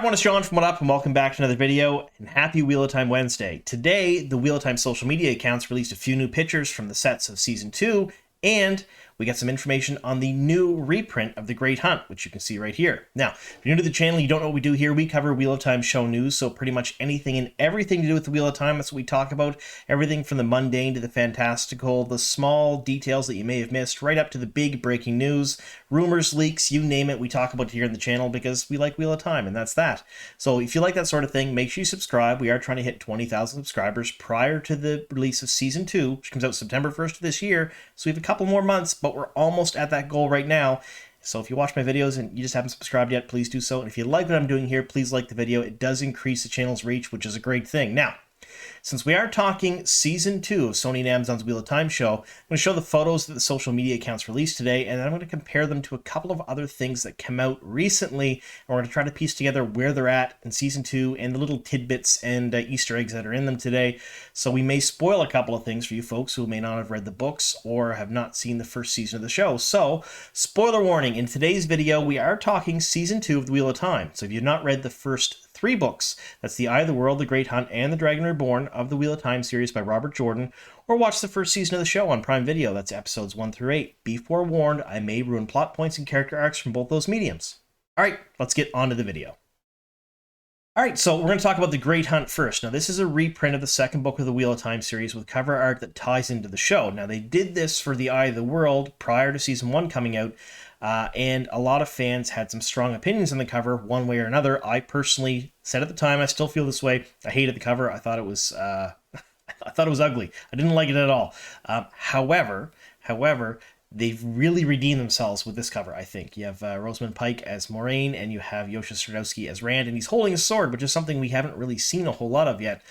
Hi everyone, it's John from What Up, and welcome back to another video, and happy Wheel of Time Wednesday. Today, the Wheel of Time social media accounts released a few new pictures from the sets of Season 2, and we got some information on the new reprint of The Great Hunt, which you can see right here. Now, if you're new to the channel, you don't know what we do here, we cover Wheel of Time show news, so pretty much anything and everything to do with the Wheel of Time, that's what we talk about. Everything from the mundane to the fantastical, the small details that you may have missed, right up to the big breaking news, rumors, leaks, you name it, we talk about it here on the channel because we like Wheel of Time, and that's that. So if you like that sort of thing, make sure you subscribe. We are trying to hit 20,000 subscribers prior to the release of Season 2, which comes out September 1st of this year, so we have a couple more months, but we're almost at that goal right now. So if you watch my videos and you just haven't subscribed yet, please do so. And if you like what I'm doing here, please like the video. It does increase the channel's reach, which is a great thing. Now, since we are talking Season 2 of Sony and Amazon's Wheel of Time show, I'm going to show the photos that the social media accounts released today, and then I'm going to compare them to a couple of other things that came out recently, and we're going to try to piece together where they're at in Season 2 and the little tidbits and Easter eggs that are in them today. So we may spoil a couple of things for you folks who may not have read the books or have not seen the first season of the show. So, spoiler warning, in today's video, we are talking Season 2 of the Wheel of Time. So if you've not read the first 3 books, that's The Eye of the World, The Great Hunt, and The Dragon Reborn of the Wheel of Time series by Robert Jordan, or watch the first season of the show on Prime Video, that's episodes 1 through 8. Be forewarned, I may ruin plot points and character arcs from both those mediums. Alright, let's get on to the video. Alright, so we're going to talk about The Great Hunt first. Now, this is a reprint of the second book of the Wheel of Time series with cover art that ties into the show. Now, they did this for The Eye of the World prior to Season 1 coming out, and a lot of fans had some strong opinions on the cover, one way or another. I personally said at the time, I still feel this way. I hated the cover. I thought it was, I thought it was ugly. I didn't like it at all. However, they've really redeemed themselves with this cover, I think. You have Rosamund Pike as Moiraine, and you have Yosha Stradowski as Rand, and he's holding a sword, which is something we haven't really seen a whole lot of yet.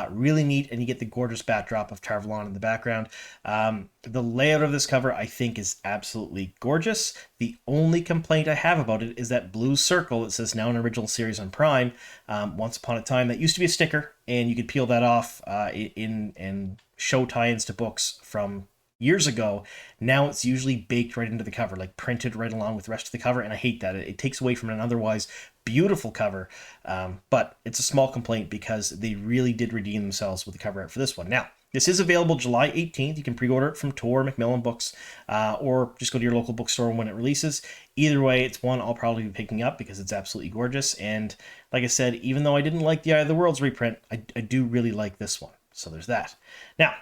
Really neat, and you get the gorgeous backdrop of Tar Valon in the background. The layout of this cover, I think, is absolutely gorgeous. The only complaint I have about it is that blue circle that says now an original series on Prime. Once upon a time, that used to be a sticker, and you could peel that off in show tie-ins to books from years ago. Now it's usually baked right into the cover, like printed right along with the rest of the cover, and I hate that. It takes away from an otherwise beautiful cover, but it's a small complaint because they really did redeem themselves with the cover art for this one. Now, this is available July 18th. You can pre-order it from Tor, Macmillan Books, or just go to your local bookstore when it releases. Either way, it's one I'll probably be picking up because it's absolutely gorgeous, and like I said, even though I didn't like the Eye of the World's reprint, I do really like this one. So there's that. Now,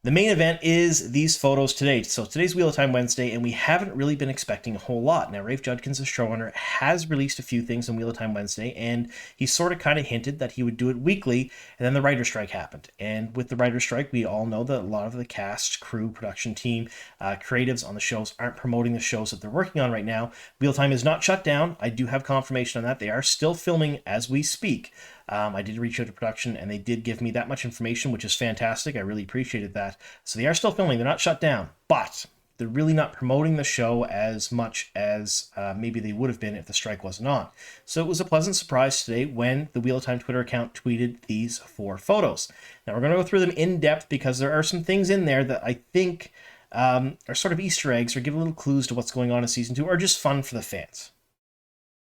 the main event is these photos today. So today's Wheel of Time Wednesday, and we haven't really been expecting a whole lot. Now, Rafe Judkins, the showrunner, has released a few things on Wheel of Time Wednesday, and he sort of kind of hinted that he would do it weekly, and then the writer's strike happened. And with the writer's strike, we all know that a lot of the cast, crew, production team, creatives on the shows aren't promoting the shows that they're working on right now. Wheel of Time is not shut down. I do have confirmation on that. They are still filming as we speak. I did reach out to production, and they did give me that much information, which is fantastic. I really appreciated that. So they are still filming. They're not shut down, but they're really not promoting the show as much as maybe they would have been if the strike wasn't on. So it was a pleasant surprise today when the Wheel of Time Twitter account tweeted these 4 photos. Now, we're going to go through them in depth because there are some things in there that I think are sort of Easter eggs or give a little clues to what's going on in Season 2 or just fun for the fans.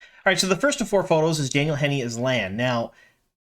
All right, so the first of 4 photos is Daniel Henney as Lan. Now,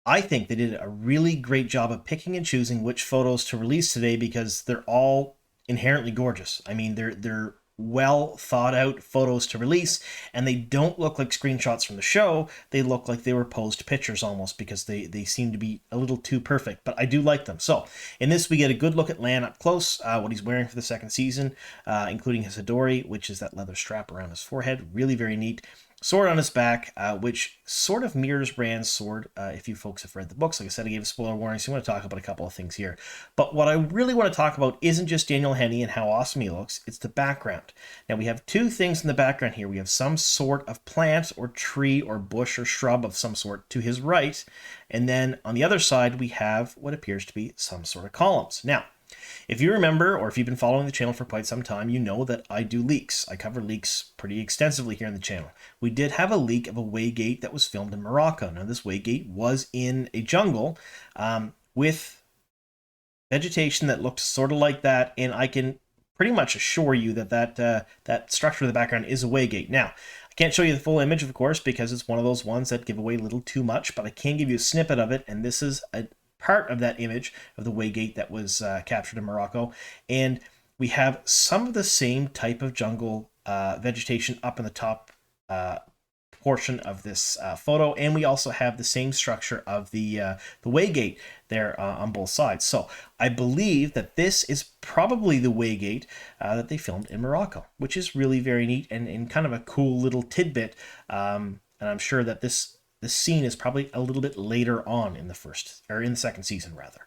I think they did a really great job of picking and choosing which photos to release today because they're all inherently gorgeous. I mean, they're well thought out photos to release, and they don't look like screenshots from the show. They look like they were posed pictures almost because they seem to be a little too perfect, but I do like them. So in this, we get a good look at Lan up close, what he's wearing for the second season, including his Hadori, which is that leather strap around his forehead. Really very neat. Sword on his back, which sort of mirrors Rand's sword, if you folks have read the books. Like I said, I gave a spoiler warning, so I'm going to talk about a couple of things here. But what I really want to talk about isn't just Daniel Henney and how awesome he looks, it's the background. Now, we have 2 things in the background here. We have some sort of plant or tree or bush or shrub of some sort to his right, and then on the other side, we have what appears to be some sort of columns. Now, if you remember, or if you've been following the channel for quite some time, you know that I do leaks. I cover leaks pretty extensively here on the channel. We did have a leak of a waygate that was filmed in Morocco. Now, this waygate was in a jungle with vegetation that looked sort of like that, and I can pretty much assure you that that structure in the background is a waygate. Now, I Can't show you the full image, of course, because it's one of those ones that give away a little too much, but I can give you a snippet of it, and this is a part of that image of the waygate that was captured in Morocco. And we have some of the same type of jungle vegetation up in the top portion of this photo, and we also have the same structure of the waygate there on both sides. So I believe that this is probably the waygate that they filmed in Morocco, which is really very neat and kind of a cool little tidbit. And I'm sure that this scene is probably a little bit later on in the second season rather.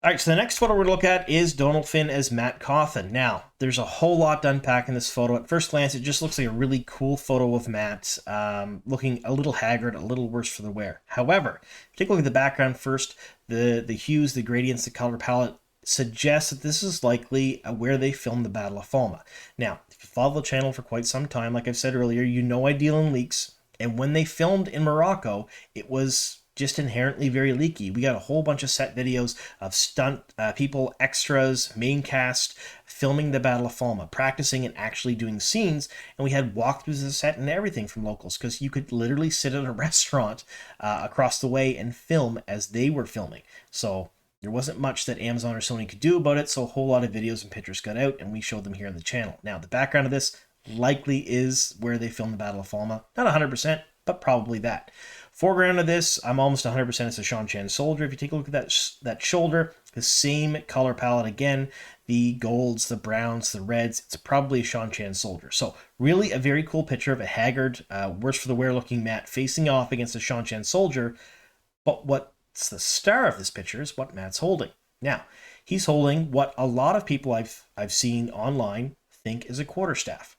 All right, so the next photo we're going to look at is Donald Finn as Matt Cawthon. Now, there's a whole lot to unpack in this photo. At first glance, it just looks like a really cool photo of Matt, looking a little haggard, a little worse for the wear. However, take a look at the background first. The hues, the gradients, the color palette suggests that this is likely where they filmed the Battle of Falma. Now, if you follow the channel for quite some time, like I've said earlier, you know I deal in leaks. And when they filmed in Morocco, it was just inherently very leaky. We got a whole bunch of set videos of stunt people, extras, main cast, filming the Battle of Falma, practicing and actually doing scenes, and we had walkthroughs of the set and everything from locals, because you could literally sit at a restaurant across the way and film as they were filming. So there wasn't much that Amazon or Sony could do about it, so a whole lot of videos and pictures got out, and we showed them here on the channel. Now, the background of this likely is where they filmed the Battle of Falma. Not 100%, but probably that. Foreground of this, I'm almost 100% it's a Shan soldier. If you take a look at that shoulder, the same color palette again, the golds, the browns, the reds, it's probably a Shan soldier. So really a very cool picture of a haggard, worse for the wear looking Matt facing off against a Shan soldier. But what's the star of this picture is what Matt's holding. Now, he's holding what a lot of people I've seen online think is a quarterstaff,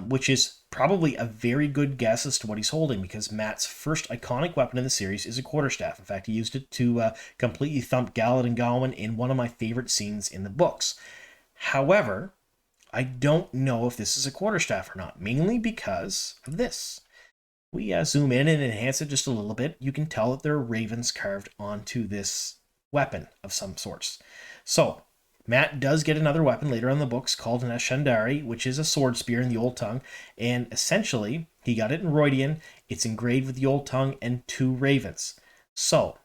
which is probably a very good guess as to what he's holding, because Matt's first iconic weapon in the series is a quarterstaff. In fact, he used it to completely thump Galad and Gawain in one of my favorite scenes in the books. However, I don't know if this is a quarterstaff or not, mainly because of this. We zoom in and enhance it just a little bit. You can tell that there are ravens carved onto this weapon of some sorts. So Matt does get another weapon later on in the books called an Ashandari, which is a sword spear in the Old Tongue, and essentially, he got it in Rhuidean, it's engraved with the Old Tongue and 2 ravens. So,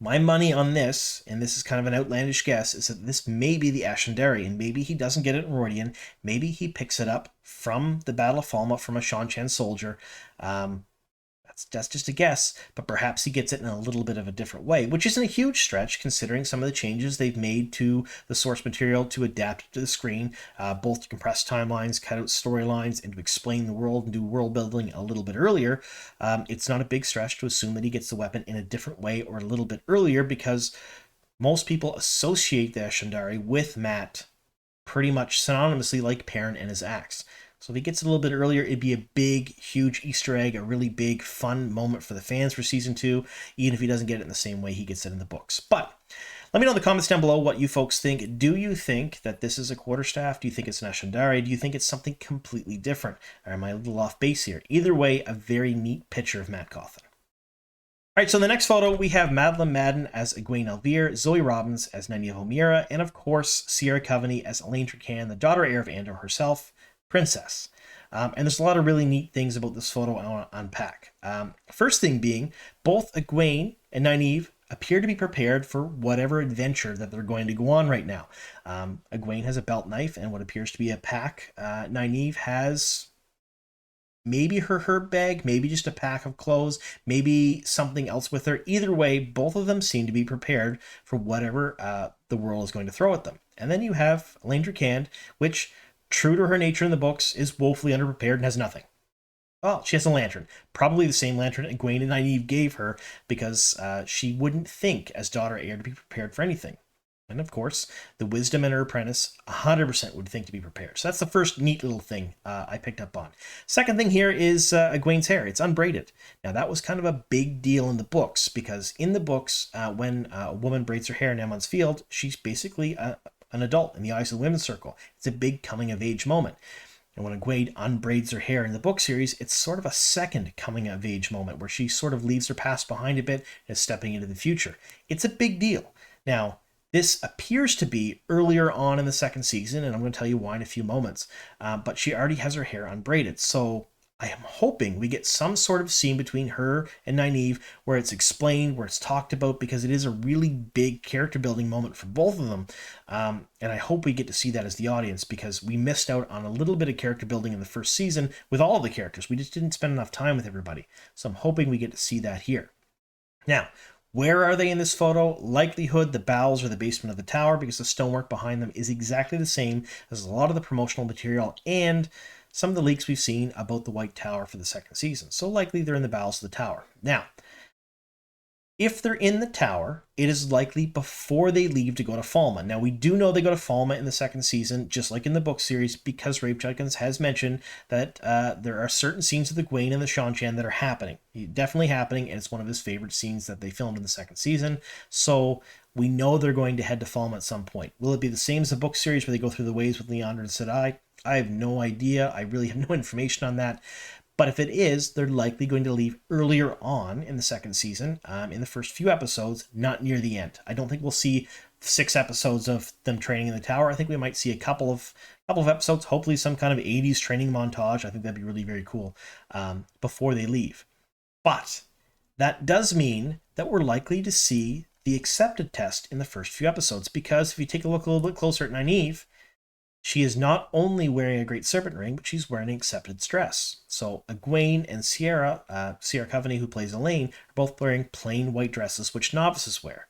my money on this, and this is kind of an outlandish guess, is that this may be the Ashandari, and maybe he doesn't get it in Rhuidean, maybe he picks it up from the Battle of Falma from a Shan soldier. That's just a guess, but perhaps he gets it in a little bit of a different way, which isn't a huge stretch considering some of the changes they've made to the source material to adapt it to the screen, both to compress timelines, cut out storylines, and to explain the world and do world building a little bit earlier. It's not a big stretch to assume that he gets the weapon in a different way or a little bit earlier, because most people associate the Ashandari with Matt pretty much synonymously like Perrin and his axe. So if he gets it a little bit earlier, it'd be a big, huge Easter egg, a really big, fun moment for the fans for Season 2, even if he doesn't get it in the same way he gets it in the books. But let me know in the comments down below what you folks think. Do you think that this is a quarterstaff? Do you think it's an Ashandari? Do you think it's something completely different? Or am I a little off base here? Either way, a very neat picture of Matt Cawthon. All right, so in the next photo, we have Madeleine as Egwene Elvire, Zoe Robbins as Nynaeve O'Meara, and of course, Sierra Coveney as Elaine Trecan, the daughter heir of Andor herself, Princess. And there's a lot of really neat things about this photo I want to unpack. First thing being, both Egwene and Nynaeve appear to be prepared for whatever adventure that they're going to go on right now. Egwene has a belt knife and what appears to be a pack. Nynaeve has maybe her herb bag, maybe just a pack of clothes, maybe something else with her. Either way, both of them seem to be prepared for whatever the world is going to throw at them. And then you have Elaine Trecan, which, true to her nature in the books, is woefully underprepared and has nothing. Well, she has a lantern. Probably the same lantern Egwene and Nynaeve gave her, because she wouldn't think, as daughter heir, to be prepared for anything. And of course, the wisdom in her apprentice 100% would think to be prepared. So that's the first neat little thing I picked up on. Second thing here is Egwene's hair. It's unbraided. Now, that was kind of a big deal in the books, because in the books, when a woman braids her hair in Amon's Field, she's basically an adult in the eyes of the women's circle. It's a big coming-of-age moment. And when Egwene unbraids her hair in the book series, it's sort of a second coming-of-age moment where she sort of leaves her past behind a bit and is stepping into the future. It's a big deal. Now, this appears to be earlier on in the second season, and I'm going to tell you why in a few moments, but she already has her hair unbraided. So I am hoping we get some sort of scene between her and Nynaeve where it's explained, where it's talked about, because it is a really big character building moment for both of them. And I hope we get to see that as the audience, because we missed out on a little bit of character building in the first season with all of the characters. We just didn't spend enough time with everybody. So I'm hoping we get to see that here. Now, where are they in this photo? Likelihood the bowels or the basement of the tower, because the stonework behind them is exactly the same as a lot of the promotional material and some of the leaks we've seen about the White Tower for the second season. So likely they're in the bowels of the tower. Now, if they're in the tower, it is likely before they leave to go to Falma. Now, we do know they go to Falma in the second season, just like in the book series, because Rafe Judkins has mentioned that there are certain scenes of the Gwaine and the Shan-Chan that are happening. Definitely happening, and it's one of his favorite scenes that they filmed in the second season. So we know they're going to head to Falma at some point. Will it be the same as the book series where they go through the ways with Leander and Sedai? I have no idea. I really have no information on that. But if it is, they're likely going to leave earlier on in the second season, in the first few episodes, not near the end. I don't think we'll see 6 episodes of them training in the tower. I think we might see a couple of episodes, hopefully some kind of 80s training montage. I think that'd be really very cool before they leave. But that does mean that we're likely to see the accepted test in the first few episodes, because if you take a look a little bit closer at Nynaeve, she is not only wearing a Great Serpent ring, but she's wearing an accepted dress. So Egwene and Sierra Coveney, who plays Elaine, are both wearing plain white dresses, which novices wear.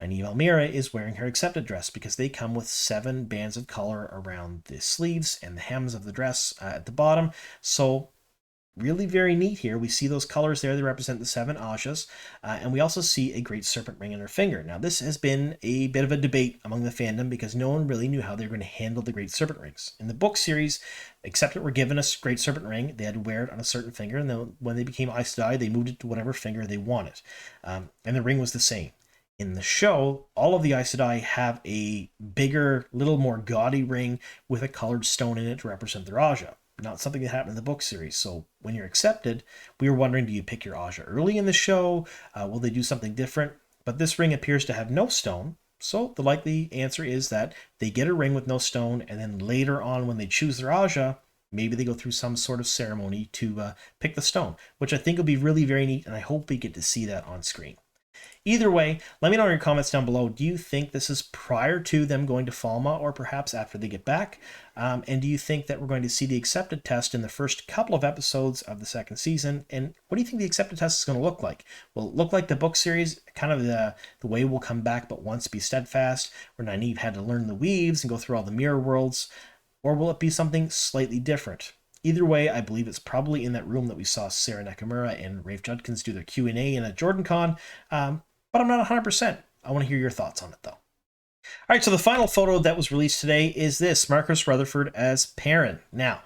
Nynaeve Almira is wearing her accepted dress because they come with 7 bands of color around the sleeves and the hems of the dress at the bottom. So really very neat here. We see those colors there. They represent the 7 Ajas. And we also see a Great Serpent ring in her finger. Now, this has been a bit of a debate among the fandom because no one really knew how they were going to handle the Great Serpent rings. In the book series, except that were given a Great Serpent ring, they had to wear it on a certain finger. And then when they became Aes Sedai, they moved it to whatever finger they wanted. And the ring was the same. In the show, all of the Aes Sedai have a bigger, little more gaudy ring with a colored stone in it to represent their Aja. Not something that happened in the book series. So when you're accepted, we were wondering, do you pick your Aja early in the show? Will they do something different? But this ring appears to have no stone. So the likely answer is that they get a ring with no stone, and then later on when they choose their Aja, maybe they go through some sort of ceremony to pick the stone, which I think will be really very neat, and I hope we get to see that on screen. Either way, let me know in your comments down below. Do you think this is prior to them going to Falma, or perhaps after they get back? And do you think that we're going to see the accepted test in the first couple of episodes of the second season? And what do you think the accepted test is going to look like? Will it look like the book series, kind of the way we'll come back but once be steadfast, where Nynaeve had to learn the weaves and go through all the mirror worlds? Or will it be something slightly different? Either way, I believe it's probably in that room that we saw Sarah Nakamura and Rafe Judkins do their Q&A in a JordanCon, but I'm not 100%. I want to hear your thoughts on it, though. All right, so the final photo that was released today is this, Marcus Rutherford as Perrin. Now,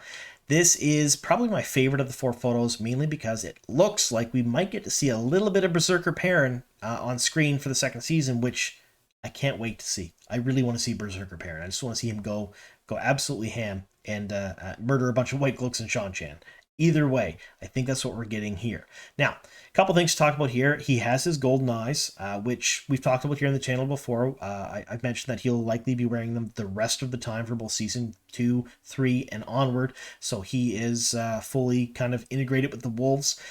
this is probably my favorite of the 4 photos, mainly because it looks like we might get to see a little bit of Berserker Perrin on screen for the second season, which I can't wait to see. I really want to see Berserker Perrin. I just want to see him go absolutely ham and murder a bunch of White Cloaks and Shan-Chan. Either way, I think that's what we're getting here. Now, a couple things to talk about here. He has his golden eyes, which we've talked about here on the channel before. I've mentioned that he'll likely be wearing them the rest of the time for both season 2, 3, and onward. So he is fully kind of integrated with the wolves,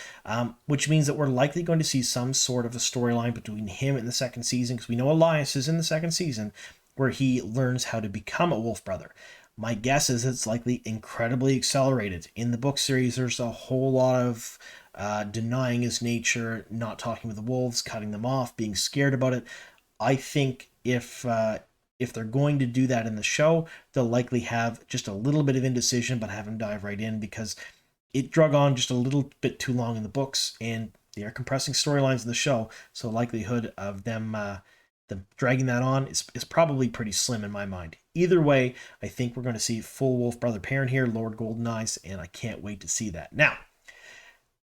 which means that we're likely going to see some sort of a storyline between him and the second season, because we know Elias is in the second season, where he learns how to become a wolf brother. My guess is it's likely incredibly accelerated. In the book series, there's a whole lot of denying his nature, not talking with the wolves, cutting them off, being scared about it. I think if they're going to do that in the show, they'll likely have just a little bit of indecision, but have him dive right in, because it drug on just a little bit too long in the books, and they are compressing storylines in the show, so the likelihood of them dragging that on is probably pretty slim in my mind. Either way, I think we're going to see full Wolf Brother Perrin here, Lord Golden Eyes, and I can't wait to see that. Now,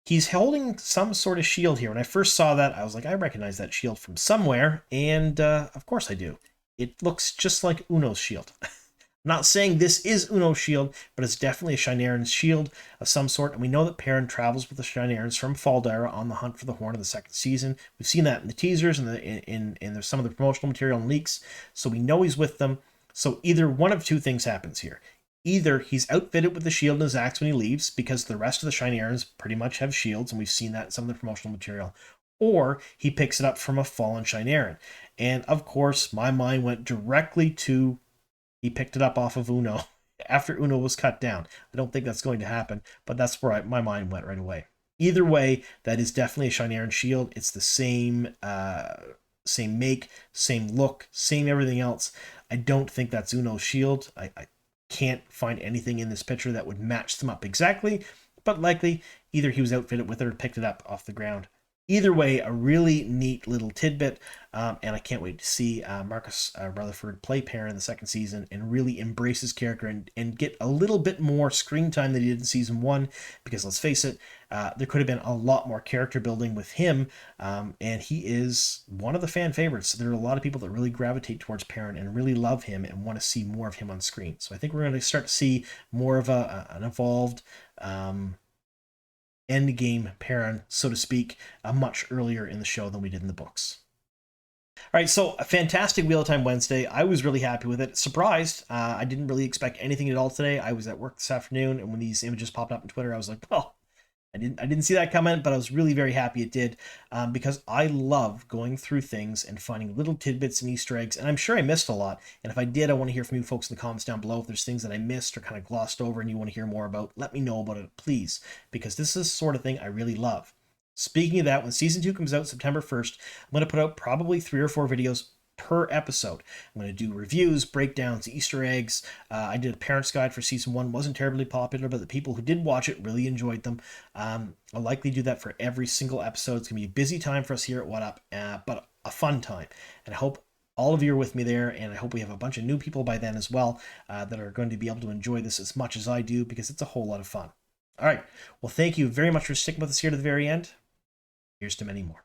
he's holding some sort of shield here. When I first saw that, I was like, I recognize that shield from somewhere, and of course I do. It looks just like Uno's shield. I'm not saying this is Uno's shield, but it's definitely a Shineran's shield of some sort, and we know that Perrin travels with the Shinerans from Faldara on the hunt for the Horn of the second season. We've seen that in the teasers and in some of the promotional material and leaks, so we know he's with them. So either one of two things happens here. Either he's outfitted with the shield in his axe when he leaves, because the rest of the Shiny Arons pretty much have shields, and we've seen that in some of the promotional material, or he picks it up from a fallen Shiny Aron. And of course, my mind went directly to he picked it up off of Uno after Uno was cut down. I don't think that's going to happen, but that's where my mind went right away. Either way, that is definitely a Shiny Aron shield. It's the same same make, same look, same everything else. I don't think that's Uno's shield. I can't find anything in this picture that would match them up exactly, but likely either he was outfitted with it or picked it up off the ground. Either way, a really neat little tidbit, and I can't wait to see Marcus Rutherford play Perrin in the second season and really embrace his character and get a little bit more screen time than he did in season 1, because let's face it, there could have been a lot more character building with him, and he is one of the fan favorites. There are a lot of people that really gravitate towards Perrin and really love him and want to see more of him on screen. So I think we're going to start to see more of an evolved end game Perrin, so to speak, much earlier in the show than we did in the books. All right, so a fantastic Wheel of Time Wednesday. I was really happy with it. Surprised. I didn't really expect anything at all today. I was at work this afternoon, and when these images popped up on Twitter, I was like, well, I didn't see that coming, but I was really very happy it did, because I love going through things and finding little tidbits and Easter eggs, and I'm sure I missed a lot, and if I did, I want to hear from you folks in the comments down below. If there's things that I missed or kind of glossed over and you want to hear more about, let me know about it, please, because this is the sort of thing I really love. Speaking of that, when Season 2 comes out September 1st, I'm going to put out probably 3 or 4 videos per episode. I'm going to do reviews, breakdowns, Easter eggs. I did a parent's guide for season 1. Wasn't terribly popular, but the people who did watch it really enjoyed them. I'll likely do that for every single episode. It's going to be a busy time for us here at What Up, but a fun time. And I hope all of you are with me there, and I hope we have a bunch of new people by then as well that are going to be able to enjoy this as much as I do, because it's a whole lot of fun. All right. Well, thank you very much for sticking with us here to the very end. Here's to many more.